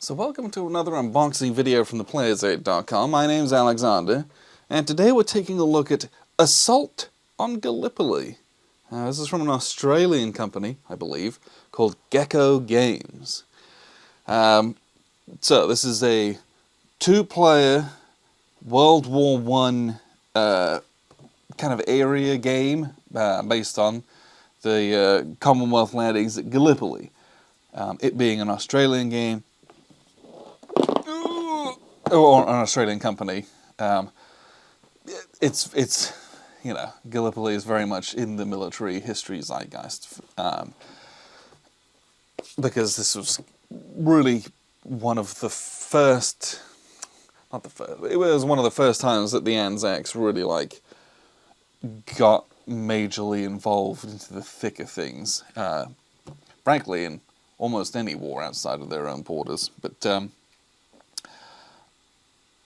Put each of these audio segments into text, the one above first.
So welcome to another unboxing video from theplayersaid.com. My name's Alexander, and today we're taking a look at Assault on Gallipoli. This is from an Australian company, I believe, called Gecko Games. So this is a two-player World War I kind of area game based on the Commonwealth landings at Gallipoli. It being an Australian game, or an Australian company. It's you know, Gallipoli is very much in the military history zeitgeist, because this was really one of the first, not the first, it was one of the first times that the Anzacs really got majorly involved into the thick of things. Frankly, in almost any war outside of their own borders, but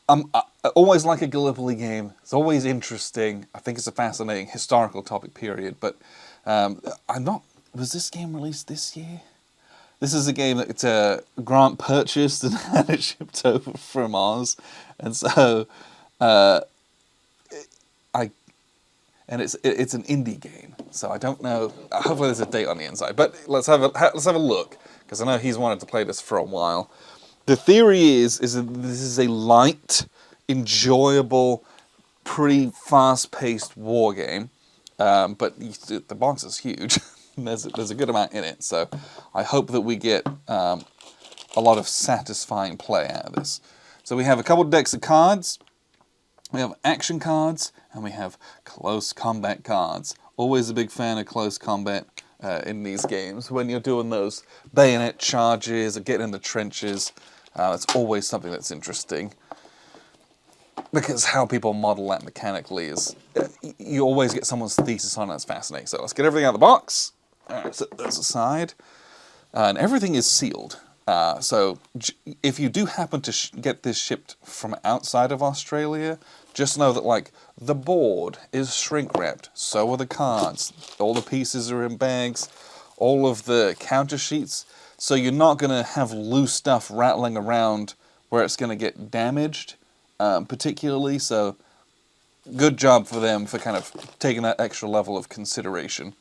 I always like a Gallipoli game. It's always interesting. I think it's a fascinating historical topic period, but was this game released this year? This is a game that Grant purchased and had it shipped over from Oz, and so it's an indie game. So I don't know. Hopefully there's a date on the inside, but let's have a look, because I know he's wanted to play this for a while. The theory is that this is a light, enjoyable, pretty fast-paced war game, but the box is huge. There's a good amount in it, so I hope that we get a lot of satisfying play out of this. So we have a couple of decks of cards, we have action cards, and we have close combat cards. Always a big fan of close combat in these games. When you're doing those bayonet charges or getting in the trenches, it's always something that's interesting, because how people model that mechanically is, you always get someone's thesis on it. That's fascinating. So let's get everything out of the box. Alright, set those aside. And everything is sealed. So if you do happen to get this shipped from outside of Australia, just know that the board is shrink wrapped, so are the cards. All the pieces are in bags, all of the counter sheets, so you're not going to have loose stuff rattling around where it's going to get damaged, particularly. So good job for them for kind of taking that extra level of consideration.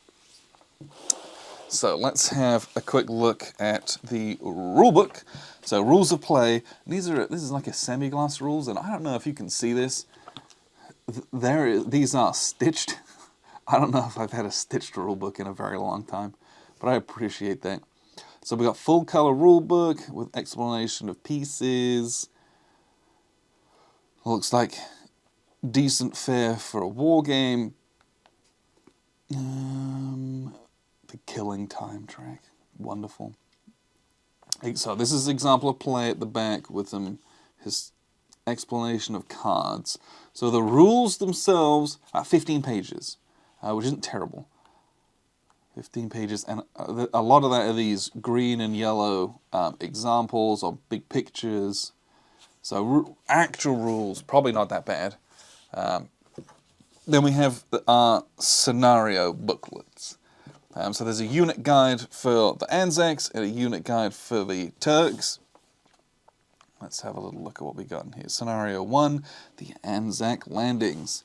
So let's have a quick look at the rulebook. So rules of play. This is like a semi-gloss rules, and I don't know if you can see this. These are stitched. I don't know if I've had a stitched rulebook in a very long time, but I appreciate that. So we got full color rulebook with explanation of pieces. Looks like decent fare for a war game. The killing time track, wonderful. So this is an example of play at the back with his explanation of cards. So the rules themselves are 15 pages, which isn't terrible. 15 pages, and a lot of that are these green and yellow examples or big pictures. So actual rules, probably not that bad. Then we have our scenario booklets. So there's a unit guide for the Anzacs and a unit guide for the Turks. Let's have a little look at what we got in here. Scenario 1, the Anzac landings.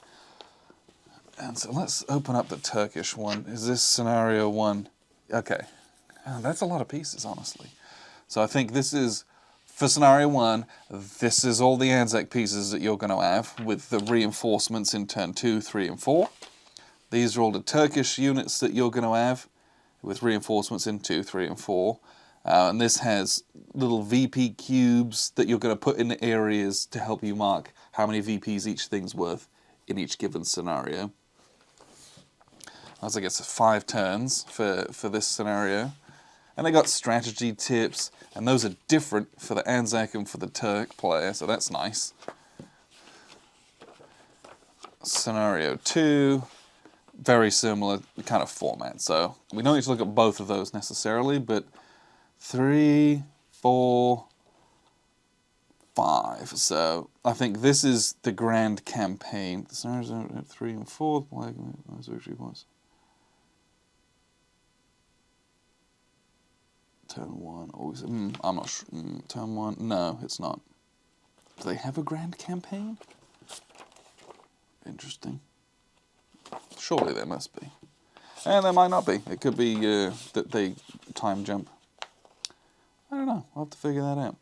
And so let's open up the Turkish one. Is this scenario 1? Okay. That's a lot of pieces, honestly. So I think this is, for scenario 1, this is all the Anzac pieces that you're going to have, with the reinforcements in turn 2, 3, and 4. These are all the Turkish units that you're going to have, with reinforcements in 2, 3, and 4. And this has little VP cubes that you're going to put in the areas to help you mark how many VPs each thing's worth in each given scenario. As I guess 5 turns for this scenario. And they got strategy tips, and those are different for the Anzac and for the Turk player, so that's nice. Scenario 2, very similar kind of format, so we don't need to look at both of those necessarily, but 3, 4, 5. So I think this is the grand campaign. Scenario 3 and 4, Turn 1, always, I'm not sure. Turn 1, no, it's not. Do they have a grand campaign? Interesting. Surely there must be. And there might not be. It could be that they time jump. I don't know. I'll have to figure that out.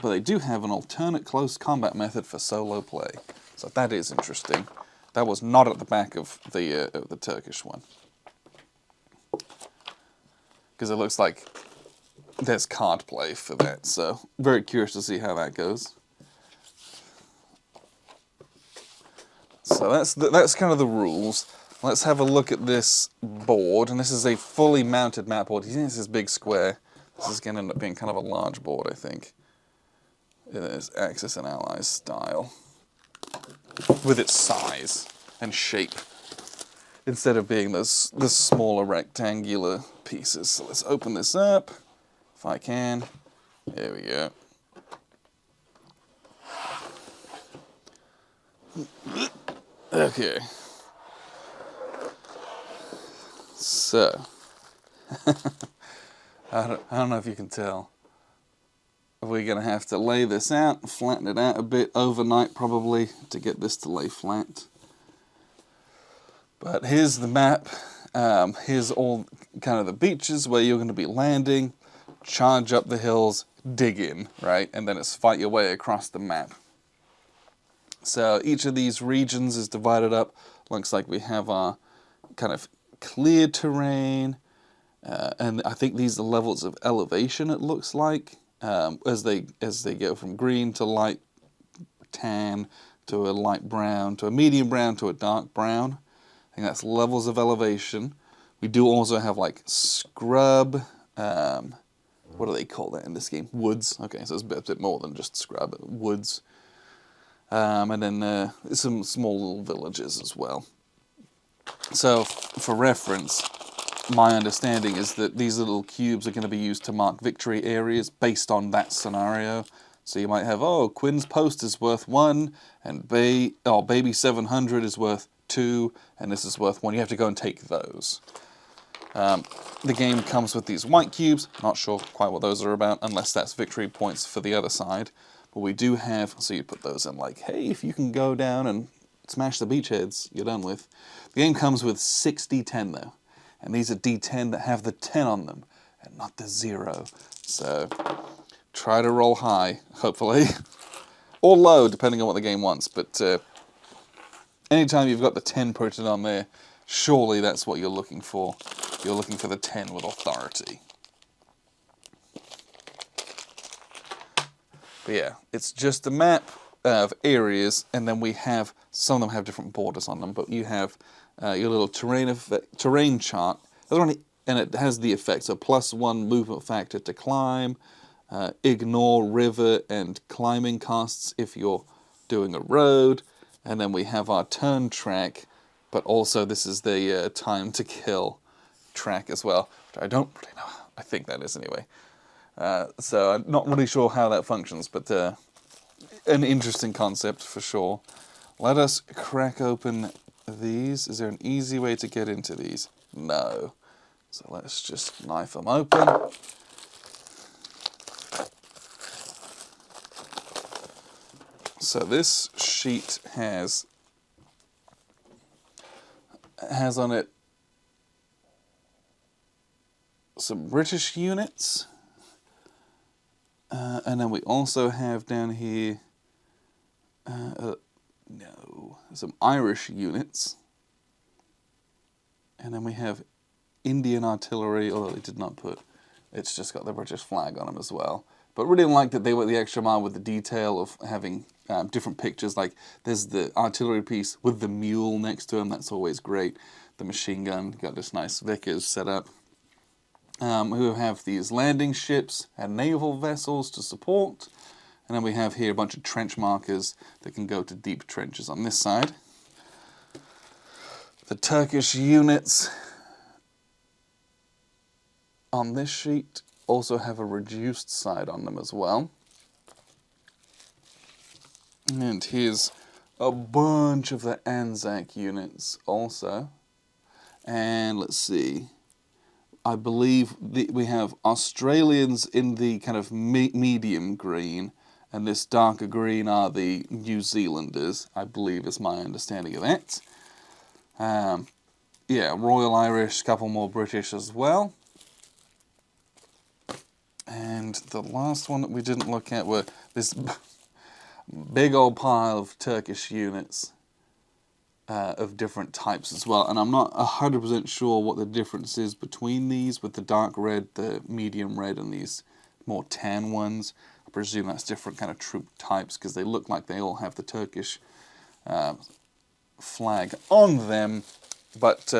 But they do have an alternate close combat method for solo play. So that is interesting. That was not at the back of the Turkish one. Because it looks like there's card play for that. So very curious to see how that goes. So that's kind of the rules. Let's have a look at this board. And this is a fully mounted map board. You see this is big square. This is going to end up being kind of a large board, I think. It is Axis and Allies style. With its size and shape. Instead of being the smaller rectangular pieces. So let's open this up. If I can. There we go. Okay. So. I don't know if you can tell. We're going to have to lay this out, flatten it out a bit overnight probably to get this to lay flat. But here's the map. Here's all kind of the beaches where you're going to be landing, charge up the hills, dig in, right? And then it's fight your way across the map. So each of these regions is divided up. Looks like we have our kind of clear terrain. And I think these are levels of elevation, it looks like, as they go from green to light tan to a light brown to a medium brown to a dark brown. I think that's levels of elevation. We do also have like scrub. What do they call that in this game? Woods. Okay, so it's a bit more than just scrub. Woods. And then some small little villages as well. So for reference, my understanding is that these little cubes are going to be used to mark victory areas based on that scenario. So you might have, Quinn's Post is worth 1, and Baby 700 is worth 2, and this is worth 1. You have to go and take those. The game comes with these white cubes. Not sure quite what those are about, unless that's victory points for the other side. But we do have, so you put those in like, hey, if you can go down and smash the beachheads, you're done with. The game comes with 6 D10 though. And these are D10 that have the 10 on them, and not the 0. So try to roll high, hopefully. Or low, depending on what the game wants. But anytime you've got the 10 printed on there, surely that's what you're looking for. You're looking for the 10 with authority. But yeah, it's just a map of areas, and then we have, some of them have different borders on them, but you have your little terrain chart, and it has the effect, so +1 movement factor to climb, ignore river and climbing costs if you're doing a road, and then we have our turn track, but also this is the time to kill track as well, which I don't really know. I think that is anyway. So I'm not really sure how that functions, but an interesting concept for sure. Let us crack open these. Is there an easy way to get into these? No. So let's just knife them open. So this sheet has on it some British units. And then we also have down here some Irish units. And then we have Indian artillery, although they did not put, it's just got the British flag on them as well. But really like that they went the extra mile with the detail of having different pictures. Like there's the artillery piece with the mule next to him, that's always great. The machine gun, got this nice Vickers set up. We have these landing ships and naval vessels to support. And then we have here a bunch of trench markers that can go to deep trenches on this side. The Turkish units on this sheet also have a reduced side on them as well. And here's a bunch of the Anzac units also. And let's see. I believe we have Australians in the kind of medium green, and this darker green are the New Zealanders, I believe is my understanding of that. Yeah, Royal Irish, couple more British as well. And the last one that we didn't look at were this big old pile of Turkish units of different types as well. And I'm not 100% sure what the difference is between these, with the dark red, the medium red, and these more tan ones. I presume that's different kind of troop types, because they look like they all have the Turkish flag on them. But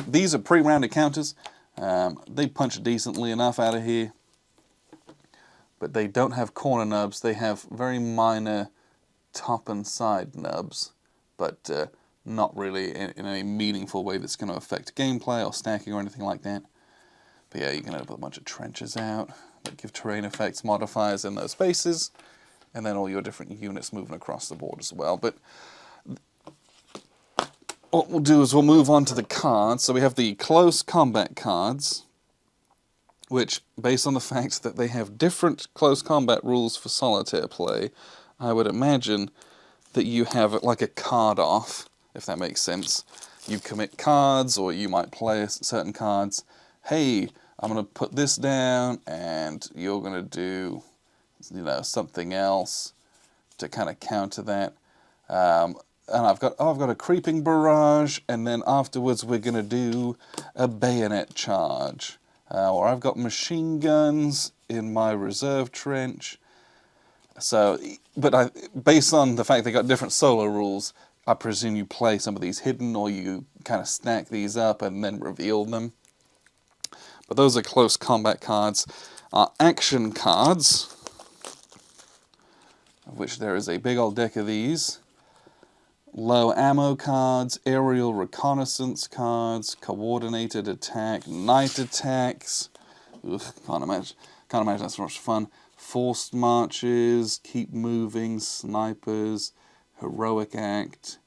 these are pre-round encounters. They punch decently enough out of here, but they don't have corner nubs. They have very minor top and side nubs, but not really in any meaningful way that's going to affect gameplay or stacking or anything like that. But yeah, you can put a bunch of trenches out that give terrain effects modifiers in those spaces, and then all your different units moving across the board as well. But what we'll do is we'll move on to the cards. So we have the close combat cards, which, based on the fact that they have different close combat rules for solitaire play, I would imagine that you have like a card off, if that makes sense. You commit cards, or you might play certain cards. Hey, I'm going to put this down, and you're going to do, something else to kind of counter that. And I've got a creeping barrage, and then afterwards we're going to do a bayonet charge. Or I've got machine guns in my reserve trench. So, but based on the fact they got different solo rules, I presume you play some of these hidden, or you kind of stack these up and then reveal them. But those are close combat cards. Action cards, of which there is a big old deck of these. Low ammo cards, aerial reconnaissance cards, coordinated attack, night attacks. Ugh, can't imagine that's so much fun. Forced marches, keep moving, snipers, heroic act,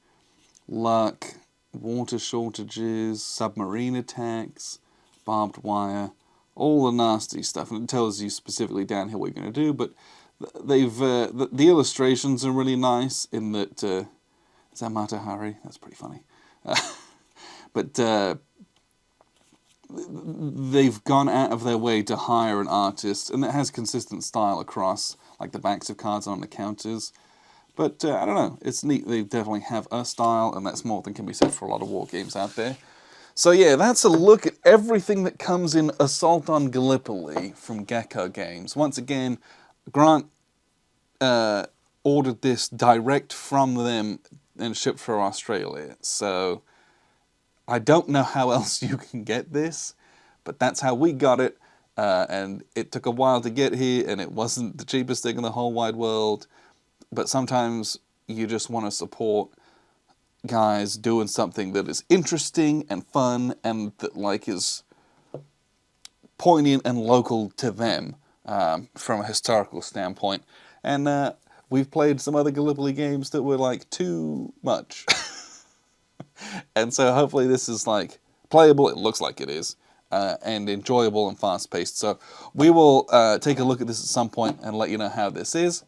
luck, water shortages, submarine attacks, barbed wire, all the nasty stuff. And it tells you specifically down here what you're going to do. But they've the illustrations are really nice in that. Is that Mata Hari? That's pretty funny. But they've gone out of their way to hire an artist, and it has consistent style across, like the backs of cards on the counters. But I don't know, it's neat. They definitely have a style, and that's more than can be said for a lot of war games out there. So yeah, that's a look at everything that comes in Assault on Gallipoli from Gecko Games. Once again, Grant ordered this direct from them and shipped for Australia. So I don't know how else you can get this, but that's how we got it. And it took a while to get here, and it wasn't the cheapest thing in the whole wide world. But sometimes you just want to support guys doing something that is interesting and fun, and that is poignant and local to them from a historical standpoint. And we've played some other Gallipoli games that were too much. And so hopefully this is playable. It looks like it is. And enjoyable and fast-paced. So we will take a look at this at some point and let you know how this is.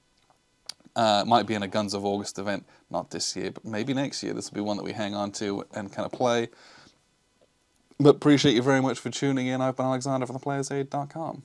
It might be in a Guns of August event, not this year, but maybe next year. This will be one that we hang on to and kind of play. But appreciate you very much for tuning in. I've been Alexander from theplayersaid.com.